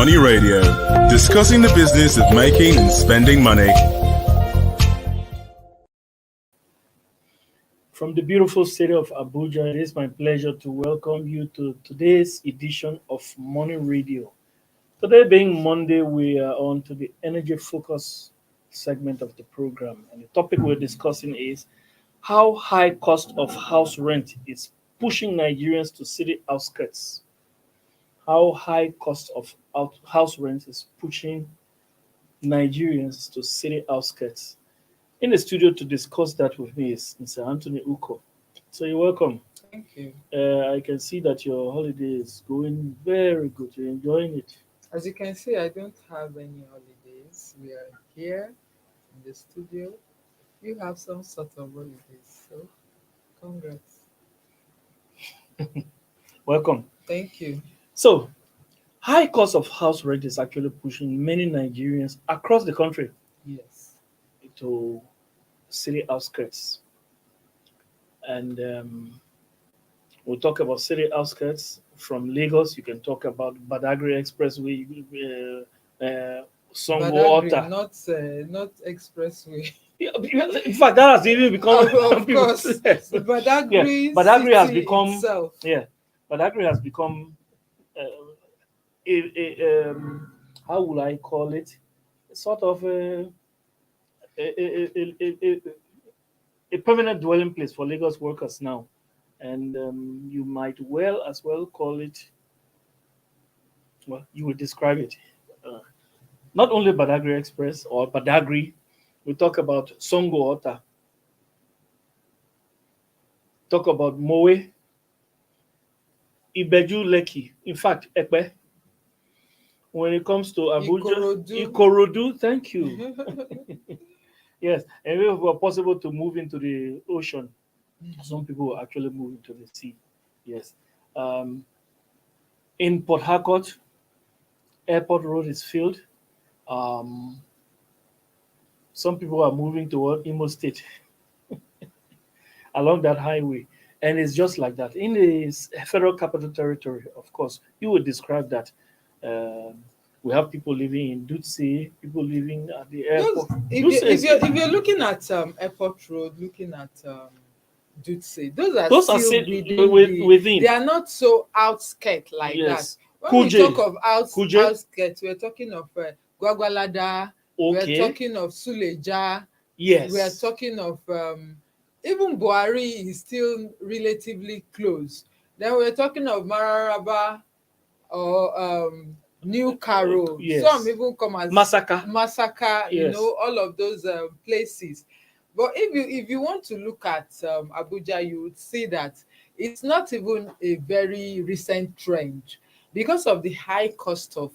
Money Radio, discussing the business of making and spending money. From the beautiful city of Abuja, it is my pleasure to welcome you to today's edition of Money Radio. Today being Monday, we are on to the energy focus segment of the program. And the topic we're discussing is how high cost of house rent is pushing Nigerians to city outskirts. How high cost of house rent is pushing Nigerians to city outskirts. In the studio to discuss that with me is Mr. Anthony Uko. So you're welcome. Thank you. I can see that your holiday is going very good. You're enjoying it. As you can see, I don't have any holidays. We are here in the studio. You have some sort of holidays, so congrats. Welcome. Thank you. So, high cost of house rent is actually pushing many Nigerians across the country Yes. to city outskirts. And we'll talk about city outskirts. From Lagos, you can talk about Badagry Expressway, Songo Badagry, Ota. not expressway. In fact, that has even become Of course, Yes. the Badagry, Badagry has city become itself. Badagry has become how will I call it? Sort of a permanent dwelling place for Lagos workers now, and you might as well call it. Well, you would describe it. Not only Badagry Express or Badagry, we talk about Songo Ota, talk about Moe, Ibeju Lekki. In fact, Ekpe. When it comes to Abuja, Ikorodu, thank you. Yes, and if it were possible to move into the ocean, some people will actually move into the sea. Yes. In Port Harcourt, Airport Road is filled. Some people are moving toward Imo State along that highway. And it's just like that. In the Federal Capital Territory, of course, you would describe that. We have people living in Dutse, people living at the airport. If you're looking at Airport Road, looking at Dutse, those are still within. They are not so outskirt like Yes. that. When we talk of Kuje. outskirts, we're talking of Gwagwalada, Okay. we're talking of Suleja, Yes. we're talking of even Buhari is still relatively close. Then we're talking of Mararaba or New Caro. Yes. Some even come as Masaka, Yes. all of those places. But if you want to look at Abuja, you would see that it's not even a very recent trend because of the high cost of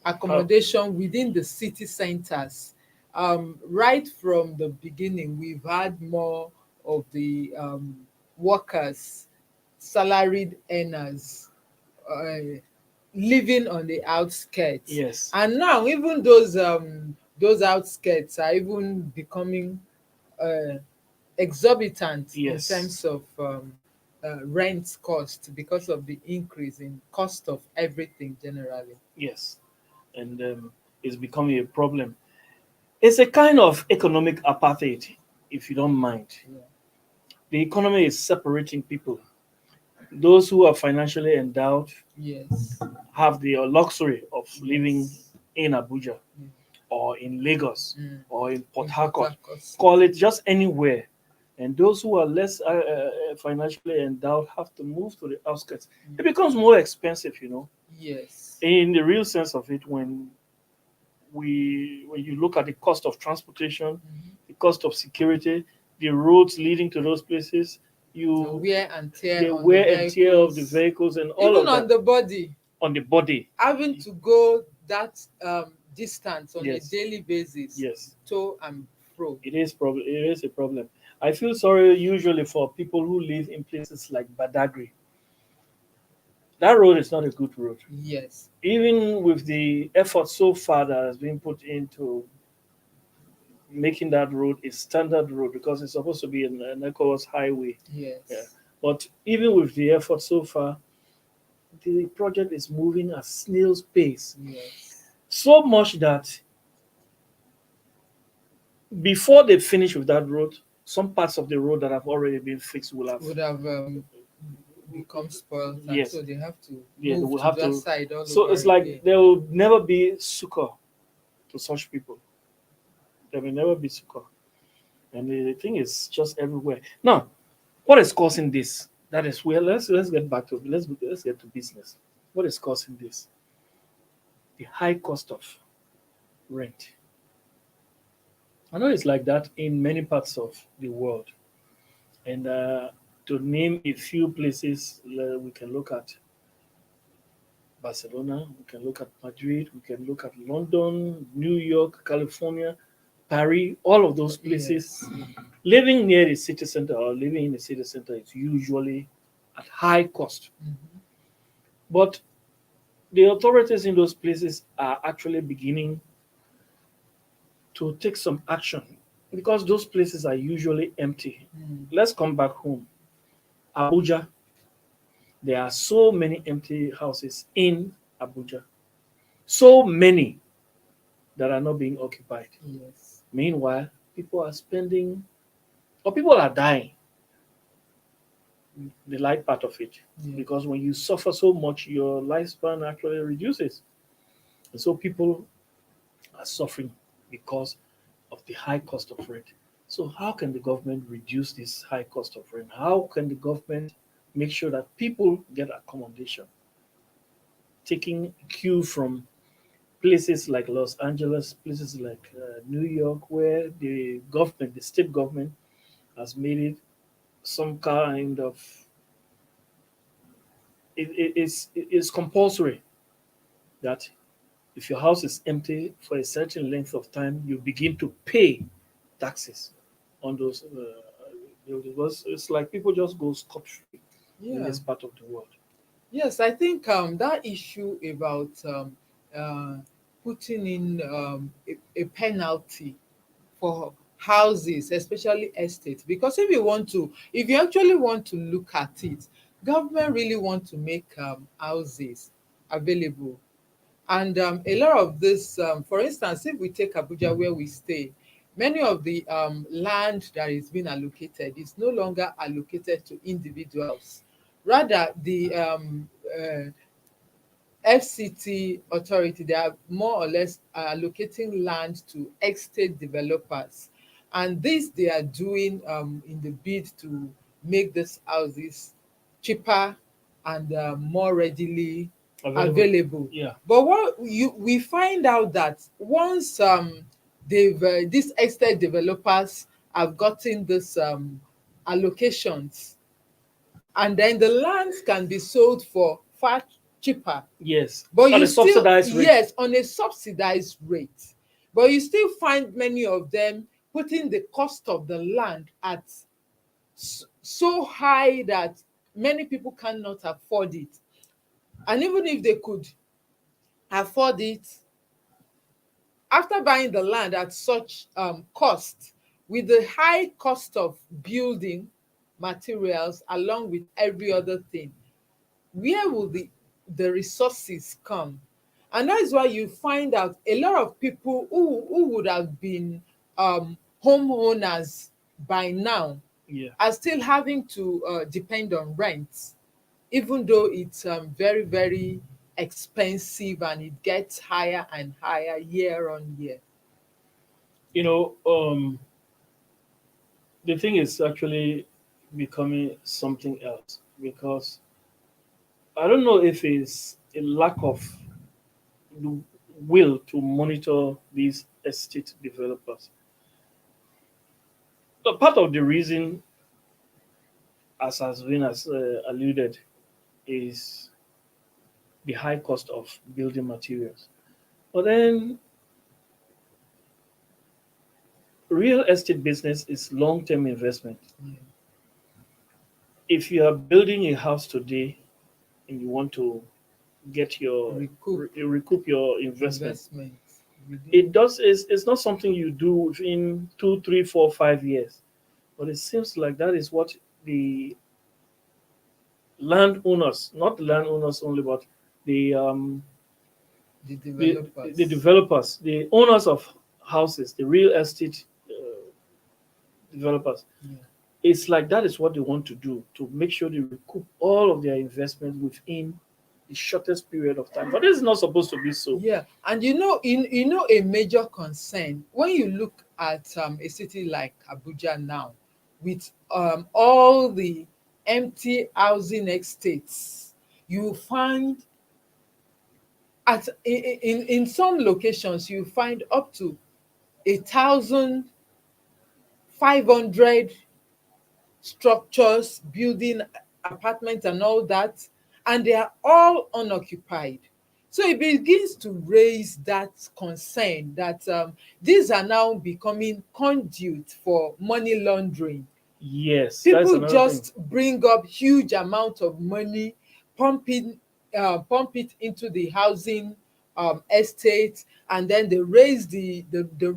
accommodation within the city centers. Right from the beginning, we've had more of the workers, salaried earners, living on the outskirts. Yes. And now even those outskirts are even becoming exorbitant Yes. in terms of rent cost because of the increase in cost of everything generally. Yes. And it's becoming a problem. It's a kind of economic apartheid, if you don't mind. Yeah. The economy is separating people. Those who are financially endowed Yes. have the luxury of living Yes. in Abuja or in Lagos or in Port In Harcourt. Harcourt. Call it just anywhere. And those who are less financially endowed have to move to the outskirts. It becomes more expensive, Yes. in the real sense of it. When you look at the cost of transportation, the cost of security, the roads leading to those places, The wear and tear the on wear the and tear of the vehicles. vehicles and all Even of on that the body, on the body. having to go that distance on Yes. a daily basis, Yes, to and fro. it is a problem. I feel sorry usually for people who live in places like Badagry. That road is not a good road. Yes. Even with the effort so far that has been put into making that road a standard road, because it's supposed to be an ECOWAS highway. Yes. Yeah. But even with the effort so far, the project is moving at snail's pace. Yes. So much that before they finish with that road, some parts of the road that have already been fixed will have, Would have become spoiled, and yes, so they have to yeah, they move will to have that to. side all So over it's like again. there will never be succor to such people. There will never be succor. And the thing is just everywhere. Now, what is causing this? That is where let's get back to let's get to business. What is causing this? The high cost of rent. I know it's like that in many parts of the world. And to name a few places, we can look at Barcelona, we can look at Madrid, we can look at London, New York, California, Paris, all of those places. Yes. Living near the city center or living in the city center is usually at high cost. Mhm. But the authorities in those places are actually beginning to take some action because those places are usually empty. Mm. Let's come back home. Abuja, there are so many empty houses in Abuja, so many that are not being occupied. Yes. Meanwhile, people are spending, or people are dying, the light part of it. Yeah. Because when you suffer so much, your lifespan actually reduces. And so people are suffering because of the high cost of rent. So, how can the government reduce this high cost of rent? How can the government make sure that people get accommodation? Taking cue from places like Los Angeles, places like New York, where the government, the state government, has made it some kind of it's compulsory that if your house is empty for a certain length of time, you begin to pay taxes on those. Because it's like people just go scot free in Yeah. this part of the world. Yes, I think that issue about uh, putting in a penalty for houses, especially estates, because if you actually want to look at it, government really want to make houses available. And a lot of this, for instance, if we take Abuja where we stay, many of the land that is being allocated is no longer allocated to individuals. Rather, the FCT authority, they are more or less allocating land to estate developers. And this they are doing in the bid to make these houses cheaper and more readily Available. available. Yeah. But we find out that once these estate developers have gotten this allocations, and then the lands can be sold for far cheaper, Yes. but On you a still, subsidized rate. yes, on a subsidized rate, but you still find many of them putting the cost of the land at so high that many people cannot afford it. And even if they could afford it, after buying the land at such cost, with the high cost of building materials along with every other thing, where will the resources come? And that is why you find out a lot of people who would have been homeowners by now Yeah. are still having to depend on rent, even though it's very, very expensive, and it gets higher and higher year on year. You know, the thing is actually becoming something else because I don't know if it's a lack of the will to monitor these estate developers. So part of the reason, as has been as alluded, is the high cost of building materials. But then real estate business is long-term investment. Yeah. If you are building a house today and you want to get your Recoup recoup your investment, investment it within. does it's not something you do within 2, 3, 4, 5 years. But it seems like that is what the landowners, not landowners only, but the um, The the developers. developers, the owners of houses, the real estate developers. Yeah. It's like that is what they want to do to make sure they recoup all of their investment within the shortest period of time. But this is not supposed to be so. Yeah, and a major concern when you look at a city like Abuja now, with all the empty housing estates, you find in some locations you find up to 1,500 structures, building, apartments, and all that, and they are all unoccupied. So it begins to raise that concern that these are now becoming conduit for money laundering. Yes, that's People another thing. just bring up huge amount of money, pumping pump it into the housing estate, and then they raise the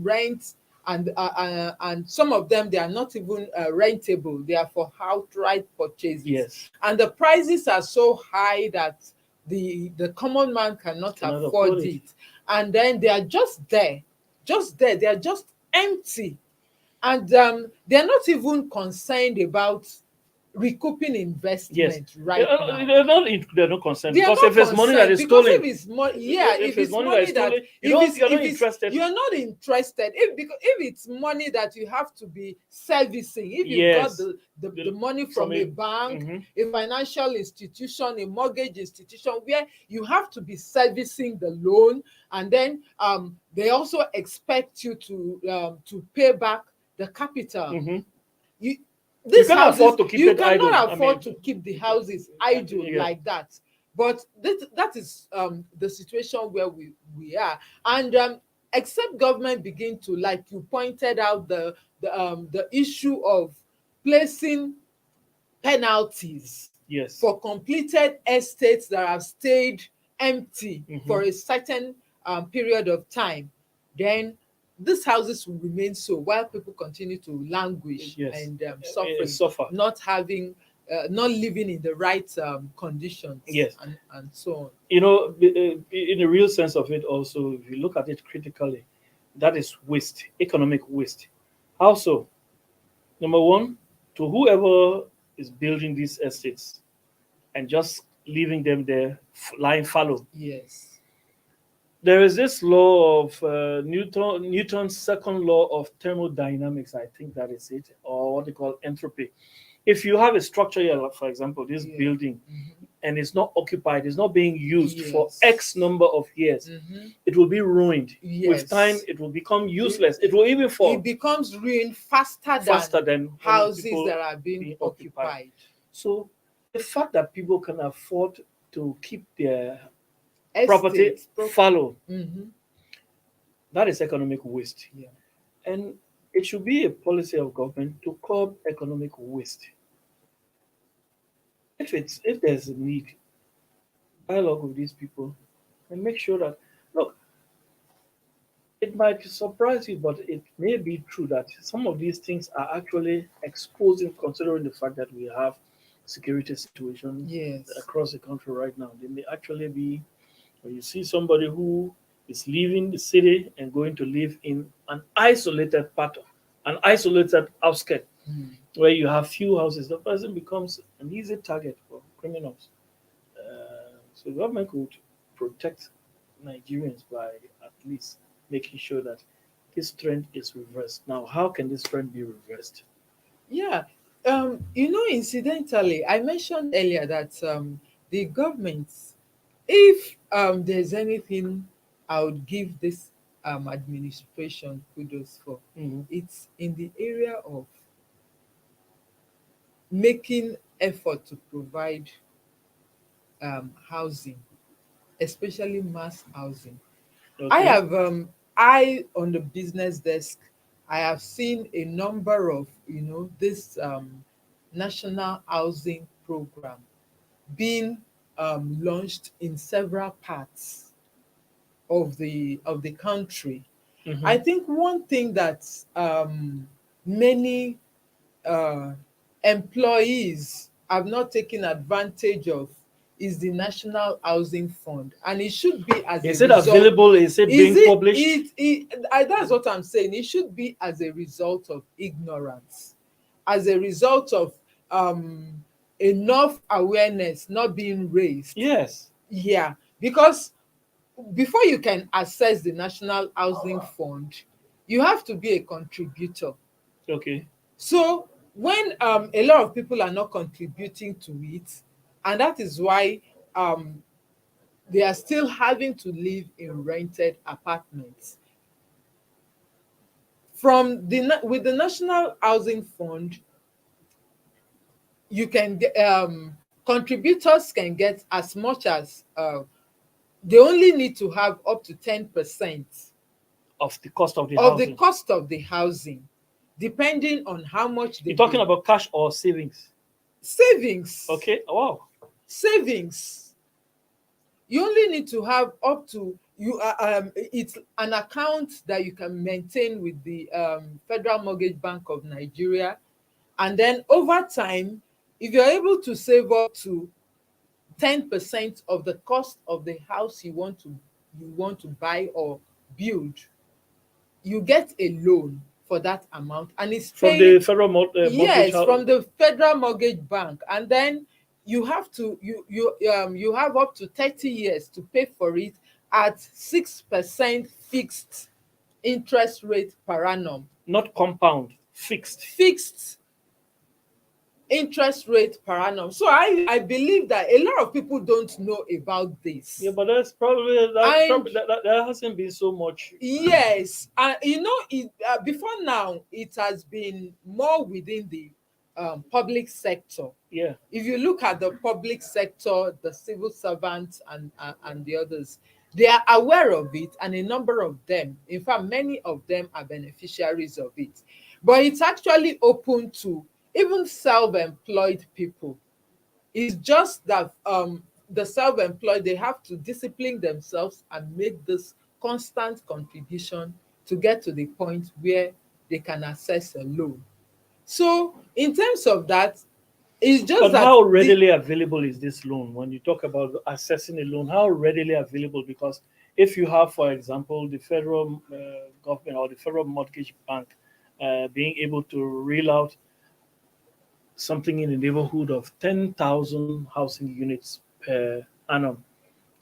rent, and some of them, they are not even rentable, they are for outright purchases, Yes, and the prices are so high that the common man cannot cannot afford afford it. it, and then they are just there, they are just empty, and they're not even concerned about recouping Yes, investment right now. they're not concerned They are because not if it's money that concerned is because stolen, if it's money, yeah, if if it's it's money that is money that stolen, you don't you're if not it's interested. you're not interested, if it's money that you have to be servicing, if you got Yes, the money from from a bank, mhm. a financial institution, a mortgage institution, where you have to be servicing the loan, and then they also expect you to pay back the capital. Mhm. you You these can't houses, afford to keep you it idle. cannot I afford mean, to keep the houses idle yeah, like that. But that is the situation where we are, and except government begin to, like you pointed out, the issue of placing penalties yes. for completed estates that have stayed empty Hmm. for a certain period of time, then these houses will remain so while people continue to languish Yes, and it suffering, suffer. not having, not living in the right conditions, Yes, and so on. in the real sense of it, also, if you look at it critically, that is waste, economic waste. How so? Number one, to whoever is building these estates and just leaving them there lying fallow. Yes. There is this law of Newton's second law of thermodynamics. I think that is it, or what they call entropy. If you have a structure here, like for example, this Yeah. building, Mhm. and it's not occupied, it's not being used for X Yes. number of years, Mhm. it will be ruined. With time, Yes. it will become it, useless. It will even it fall becomes ruined faster faster than than when houses people that are being being occupied. occupied. So the fact that people can afford to keep their property Estates. fallow, Mm-hmm. that is economic waste. Yeah. And it should be a policy of government to curb economic waste. If there's a need, dialogue with these people and make sure that, look, it might surprise you, but it may be true that some of these things are actually exposing, considering the fact that we have security situation Yes. across the country right now. They may actually be, when you see somebody who is leaving the city and going to live in an isolated part, an isolated outskirt, Mm. where you have few houses, the person becomes an easy target for criminals. So government could protect Nigerians by at least making sure that this trend is reversed. Now, how can this trend be reversed? Yeah. Incidentally, I mentioned earlier that the government, if there's anything I would give this administration kudos for, Mhm. it's in the area of making effort to provide housing, especially mass housing. I Okay. have I on the business desk, I have seen a number of this national housing program being launched in several parts of the country. I Hmm. think one thing that many uh, employees have not taken advantage of is the National Housing Fund, and it should be as Is a it result. available? Is it Is being it? published? That's what I'm saying. It should be as a result of ignorance, as a result of um, enough awareness not being raised. Yes. Yeah, because before you can access the National Housing Fund, you have to be a contributor. Okay. So when a lot of people are not contributing to it, and that is why um, they are still having to live in rented apartments. With the National Housing Fund, you can get contributors can get as much as they only need to have up to 10% Of the cost of the of the housing. cost of the housing, depending on how much You're they've talking been about cash or savings? savings. Okay. Wow. Savings. You only need to have up to you. It's an account that you can maintain with the Federal Mortgage Bank of Nigeria, and then over time, if you're able to save up to 10% of the cost of the house you want to buy or build, you get a loan for that amount, and it's From paid. the federal mortgage Yes, house. from the Federal Mortgage Bank, and then you have up to 30 years to pay for it at 6% fixed interest rate per annum. Not compound, fixed. Fixed interest rate per annum. So I believe that a lot of people don't know about this. Yeah, but that's probably And that hasn't been so much. yes, and before now it has been more within the public sector. Yeah. If you look at the public sector, the civil servants and the others, they are aware of it, and a number of them, in fact many of them, are beneficiaries of it. But it's actually open to even self-employed people. It's just that the self-employed, they have to discipline themselves and make this constant contribution to get to the point where they can access a loan. So in terms of that, it's just But that how readily available is this loan? When you talk about accessing a loan, how readily available? Because if you have, for example, the federal government or the federal mortgage bank being able to reel out something in the neighborhood of 10,000 housing units per annum,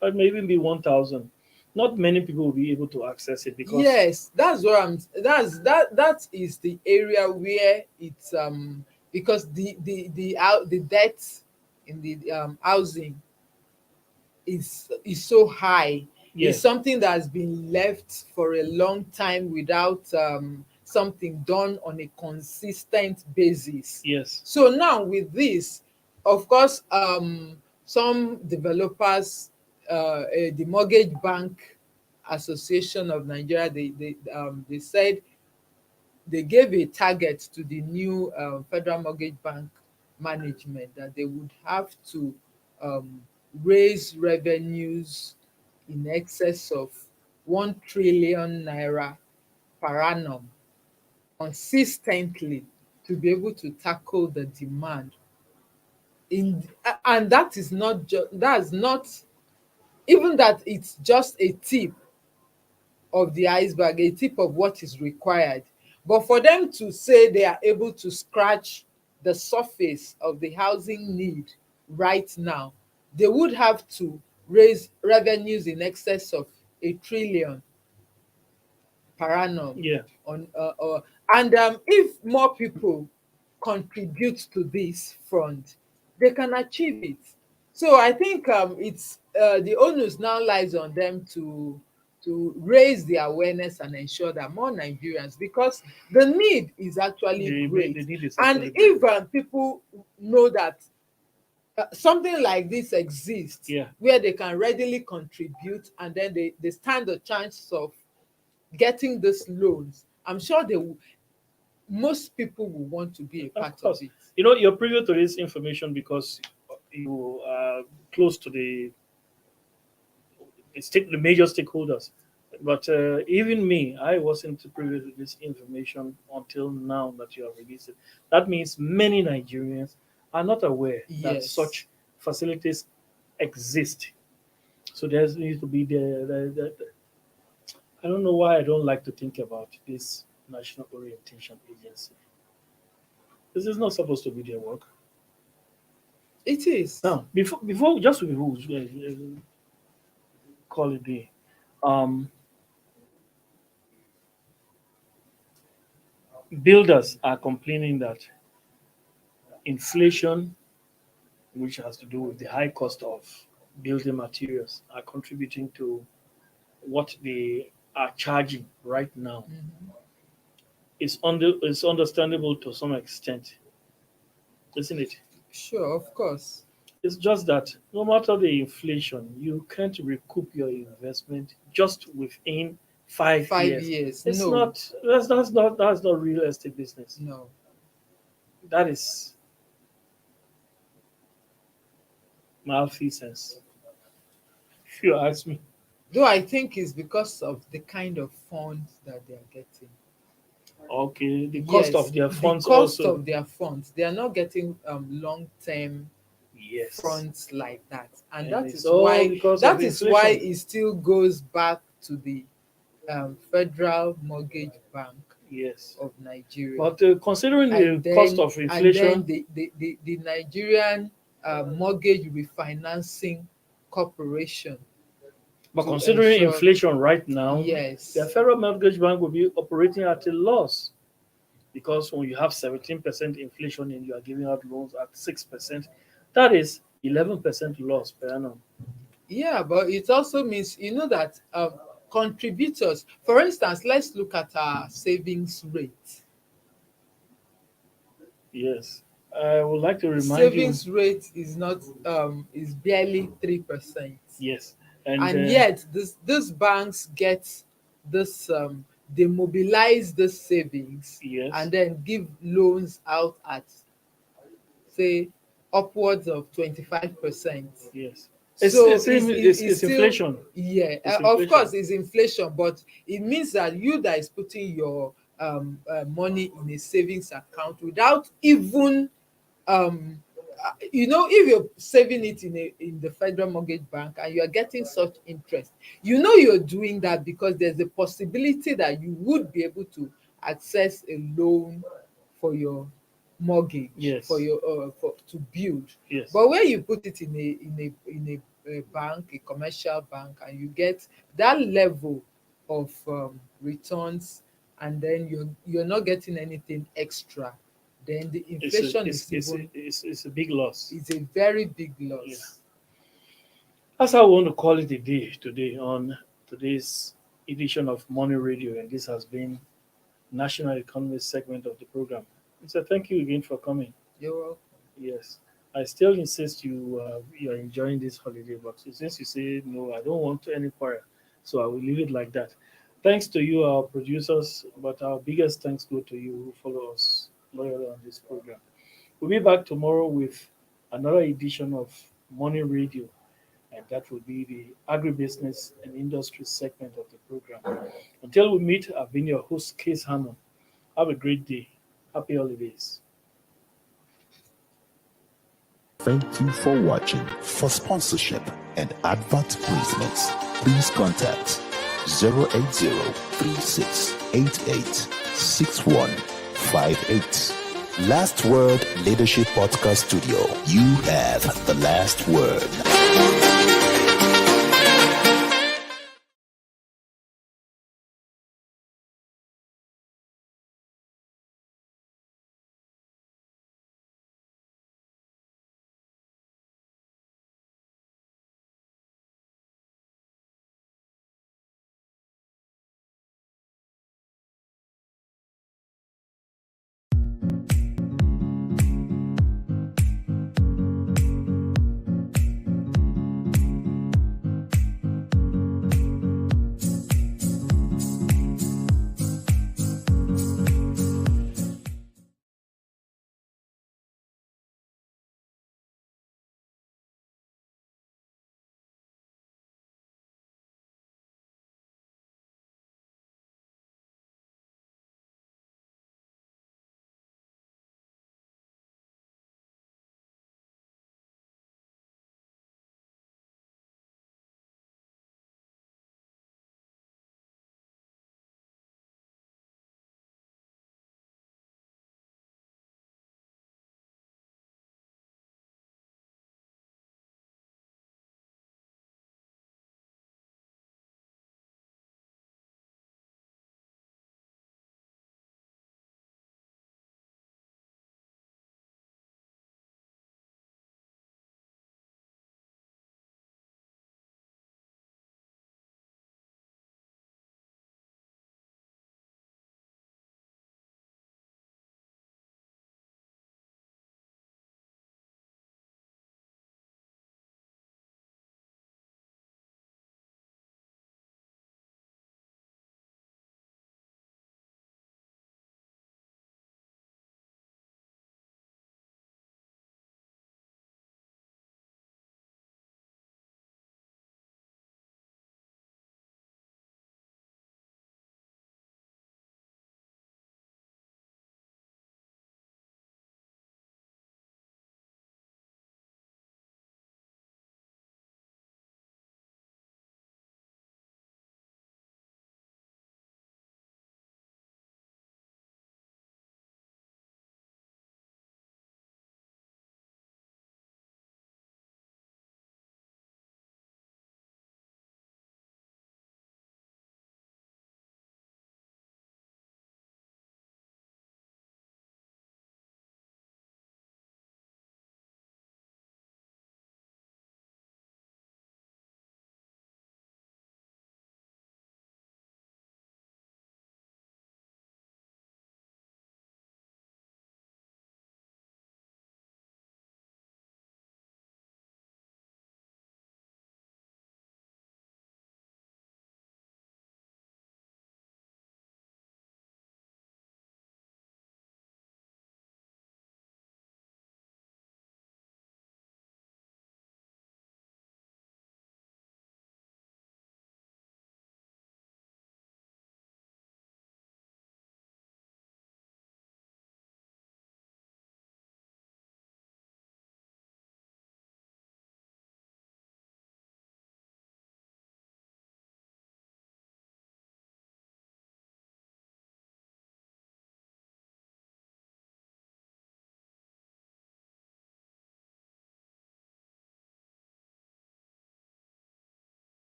or maybe be 1,000, not many people will be able to access it because yes, that's what I'm that is the area where it's because the debt in the housing is so high. yeah, It's something that has been left for a long time without something done on a consistent basis. yes, So now with this, of course, some developers, the Mortgage Bank Association of Nigeria, they said they gave a target to the new Federal Mortgage Bank management that they would have to um, raise revenues in excess of 1 trillion naira per annum consistently to be able to tackle the demand. And that is not that's not even that, it's just a tip of the iceberg, a tip of what is required. But for them to say they are able to scratch the surface of the housing need right now, they would have to raise revenues in excess of 1 trillion per annum. yeah. And if more people contribute to this front, they can achieve it. So I think it's the onus now lies on them to raise the awareness and ensure that more Nigerians, because the need is actually The great. need is And actually great. if people know that something like this exists, Yeah. where they can readily contribute, and then they stand a chance of getting these loans, I'm sure most people will want to be a Of part of course. it. You know, you're privy to this information because you are close to the major stakeholders. But even me, I wasn't privy to this information until now that you have released it. That means many Nigerians are not aware that Yes. such facilities exist. So there needs to be I don't know why I don't like to think about this National Orientation Agency. This is not supposed to be their work. It is. Now, before just before we call it day, um, builders are complaining that inflation, which has to do with the high cost of building materials, are contributing to what they are charging right now. Mhm. It's understandable to some extent, isn't it? Sure, of course. It's just that no matter the inflation, you can't recoup your investment just within 5 years. 5 years. It's No, not that's not real estate business. no. That is malfeasance. If you ask me. Though I think it's because of the kind of funds that they are getting. Okay, the cost Yes, of their the funds cost also. of their funds. They are not getting long-term Yes. funds like that, and And that it's is all why because of inflation. it still goes back to the Federal Mortgage Bank Yes. of Nigeria. But considering And the cost then of inflation, the Nigerian Mortgage Refinancing Corporation. but to considering ensure- inflation right now, Yes. the Federal Mortgage Bank will be operating at a loss because when you have 17% inflation and you are giving out loans at 6%, that is 11% loss per annum. Yeah, but it also means that contributors, for instance, let's look at our savings rate. Yes. I would like to remind you. Savings rate is not is barely 3%. Yes. And yet these banks get this they mobilize the savings Yes. and then give loans out at, say, upwards of 25%. Yes. So It's still, inflation. yeah, It's of inflation. course it's inflation, but it means that you that is putting your money in a savings account without even if you're saving it in the Federal Mortgage Bank and you are getting such interest, you're doing that because there's a possibility that you would be able to access a loan for your mortgage. Yes. For your to build. Yes. But when you put it in a bank, a commercial bank, and you get that level of returns, and then you're not getting anything extra, then the inflation it's a big loss. is a very big loss. Yeah. That's how I want to call it a day today on today's edition of Money Radio, and this has been National Economy segment of the program. So thank you again for coming. You're welcome. Yes, I still insist you are enjoying this holiday, but since you say no, I don't want any quarrel, so I will leave it like that. Thanks to you, our producers, but our biggest thanks go to you who follow us loyally on this program. We'll be back tomorrow with another edition of Money Radio, and that will be the agribusiness and industry segment of the program. Until we meet, I've been your host, Case Hammond. Have a great day. Happy holidays. Thank you for watching. For sponsorship and advert placements, please contact 080-3688-6158. Last Word Leadership Podcast Studio. You have the last word.